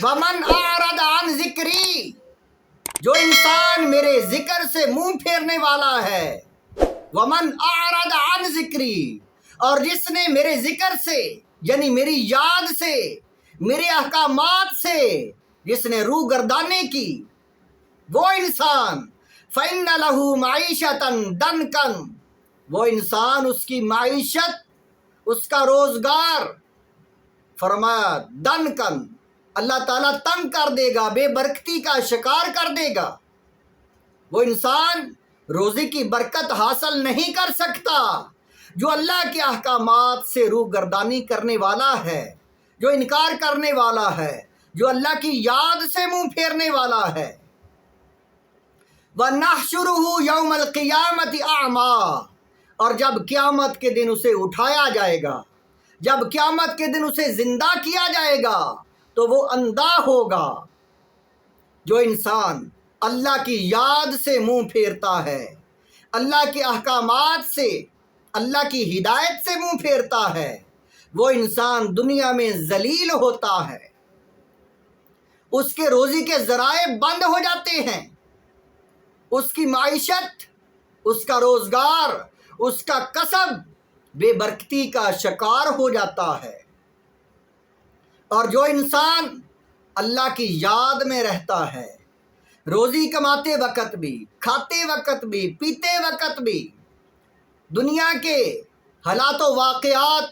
ومن اعرض عن ذکری، جو انسان میرے ذکر سے منہ پھیرنے والا ہے، ومن اعرض عن ذکری، اور جس نے میرے ذکر سے یعنی میری یاد سے، میرے احکامات سے جس نے روح گردانی کی، وہ انسان فَإِنَّ لَهُ مَعِيشَةً ضَنْكًا، وہ انسان اس کی معیشت، اس کا روزگار فرمایا دنکن، اللہ تعالیٰ تنگ کر دے گا، بے برکتی کا شکار کر دے گا۔ وہ انسان روزی کی برکت حاصل نہیں کر سکتا جو اللہ کے احکامات سے روح گردانی کرنے والا ہے، جو انکار کرنے والا ہے، جو اللہ کی یاد سے منہ پھیرنے والا ہے۔ وَنَحْشُرُهُ يَوْمَ الْقِيَامَةِ أَعْمَى، اور جب قیامت کے دن اسے اٹھایا جائے گا، جب قیامت کے دن اسے زندہ کیا جائے گا تو وہ اندھا ہوگا۔ جو انسان اللہ کی یاد سے منہ پھیرتا ہے، اللہ کے احکامات سے، اللہ کی ہدایت سے منہ پھیرتا ہے، وہ انسان دنیا میں ذلیل ہوتا ہے، اس کے روزی کے ذرائع بند ہو جاتے ہیں، اس کی معیشت، اس کا روزگار، اس کا کسب بے برکتی کا شکار ہو جاتا ہے۔ اور جو انسان اللہ کی یاد میں رہتا ہے، روزی کماتے وقت بھی، کھاتے وقت بھی، پیتے وقت بھی، دنیا کے حالات و واقعات،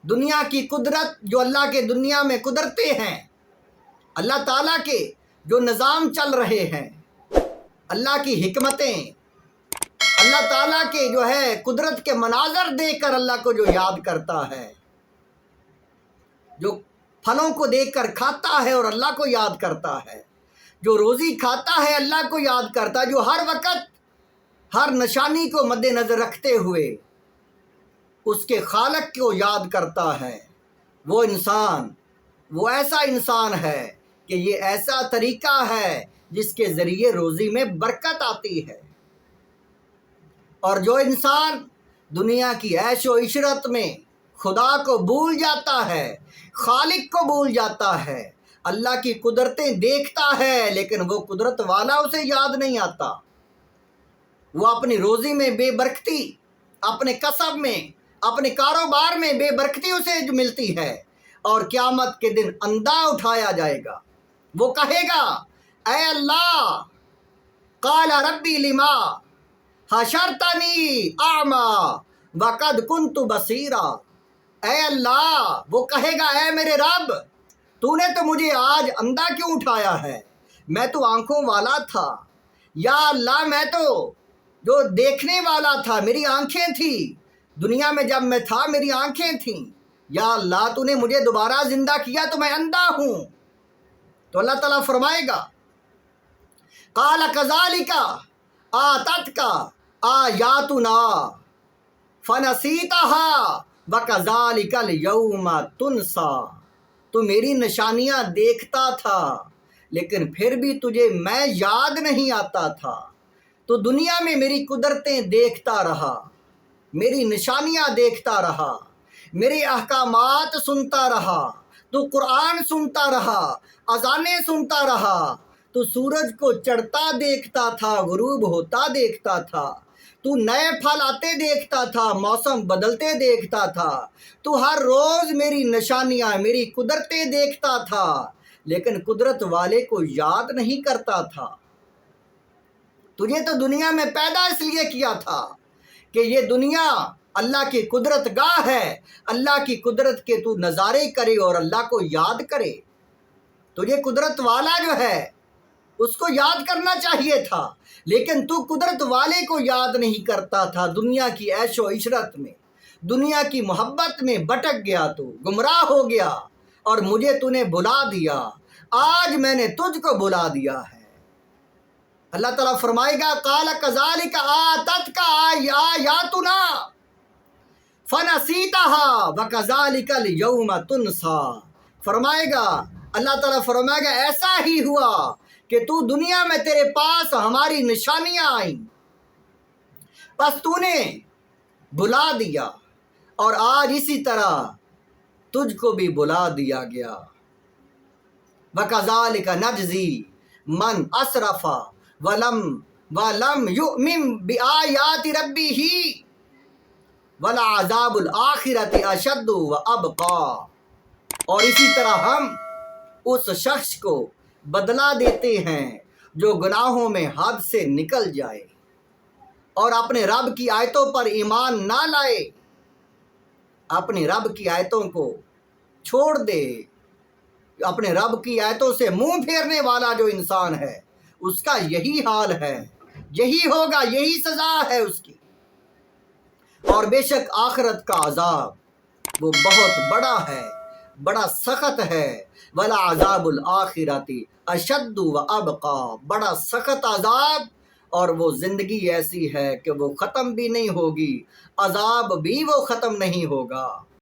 دنیا کی قدرت، جو اللہ کے دنیا میں قدرتیں ہیں، اللہ تعالیٰ کے جو نظام چل رہے ہیں، اللہ کی حکمتیں، اللہ تعالیٰ کے جو ہے قدرت کے مناظر دیکھ کر اللہ کو جو یاد کرتا ہے، جو پھلوں کو دیکھ کر کھاتا ہے اور اللہ کو یاد کرتا ہے، جو روزی کھاتا ہے اللہ کو یاد کرتا ہے، جو ہر وقت ہر نشانی کو مد نظر رکھتے ہوئے اس کے خالق کو یاد کرتا ہے، وہ انسان، وہ ایسا انسان ہے کہ یہ ایسا طریقہ ہے جس کے ذریعے روزی میں برکت آتی ہے۔ اور جو انسان دنیا کی عیش و عشرت میں خدا کو بھول جاتا ہے، خالق کو بھول جاتا ہے، اللہ کی قدرتیں دیکھتا ہے لیکن وہ قدرت والا اسے یاد نہیں آتا، وہ اپنی روزی میں بے برکتی، اپنے کسب میں، اپنے کاروبار میں بے برکتی اسے جو ملتی ہے، اور قیامت کے دن اندھا اٹھایا جائے گا۔ وہ کہے گا اے اللہ، قال ربی لما حشرتنی اعمی وقد کنت بصیرا، اے اللہ، وہ کہے گا اے میرے رب، تو نے تو مجھے آج اندھا کیوں اٹھایا ہے؟ میں تو آنکھوں والا تھا، یا اللہ میں تو جو دیکھنے والا تھا، میری آنکھیں تھیں، دنیا میں جب میں تھا میری آنکھیں تھیں، یا اللہ تو نے مجھے دوبارہ زندہ کیا تو میں اندھا ہوں۔ تو اللہ تعالیٰ فرمائے گا قال کذالک آتتک آیاتنا فنسیتها وکذالک الیوم تنسی، تو میری نشانیاں دیکھتا تھا لیکن پھر بھی تجھے میں یاد نہیں آتا تھا، تو دنیا میں میری قدرتیں دیکھتا رہا، میری نشانیاں دیکھتا رہا، میرے احکامات سنتا رہا، تو قرآن سنتا رہا، اذانیں سنتا رہا، تو سورج کو چڑھتا دیکھتا تھا، غروب ہوتا دیکھتا تھا، تو نئے پھل آتے دیکھتا تھا، موسم بدلتے دیکھتا تھا، تو ہر روز میری نشانیاں، میری قدرتیں دیکھتا تھا، لیکن قدرت والے کو یاد نہیں کرتا تھا۔ تجھے تو دنیا میں پیدا اس لیے کیا تھا کہ یہ دنیا اللہ کی قدرت گاہ ہے، اللہ کی قدرت کے تو نظارے کرے اور اللہ کو یاد کرے۔ تجھے قدرت والا جو ہے اس کو یاد کرنا چاہیے تھا، لیکن تو قدرت والے کو یاد نہیں کرتا تھا، دنیا کی عیش و عشرت میں، دنیا کی محبت میں بھٹک گیا، تو گمراہ ہو گیا اور مجھے تو نے بھلا دیا، آج میں نے تجھ کو بھلا دیا ہے۔ اللہ تعالیٰ فرمائے گا قال کذالک آتتک آیاتنا فنسیتها وکذالک الیوم تنسی، فرمائے گا، اللہ تعالیٰ فرمائے گا ایسا ہی ہوا کہ تو دنیا میں تیرے پاس ہماری نشانیاں آئیں، بس تو نے بھلا دیا، اور آج اسی طرح تجھ کو بھی بھلا دیا گیا۔ وَكَذَلِكَ نَجْزِي مَنْ أَسْرَفَ وَلَمْ يُؤْمِنْ بِآيَاتِ رَبِّهِ وَلَعَذَابُ الْآخِرَةِ أَشَدُّ وَأَبْقَى۔ اور اسی طرح ہم اس شخص کو بدلہ دیتے ہیں جو گناہوں میں حد سے نکل جائے اور اپنے رب کی آیتوں پر ایمان نہ لائے، اپنے رب کی آیتوں کو چھوڑ دے، اپنے رب کی آیتوں سے منہ پھیرنے والا جو انسان ہے اس کا یہی حال ہے، یہی ہوگا، یہی سزا ہے اس کی۔ اور بے شک آخرت کا عذاب وہ بہت بڑا ہے، بڑا سخت ہے۔ وَلَعَذَابُ الْآخِرَةِ أَشَدُّ وَأَبْقَى، بڑا سخت عذاب، اور وہ زندگی ایسی ہے کہ وہ ختم بھی نہیں ہوگی، عذاب بھی وہ ختم نہیں ہوگا۔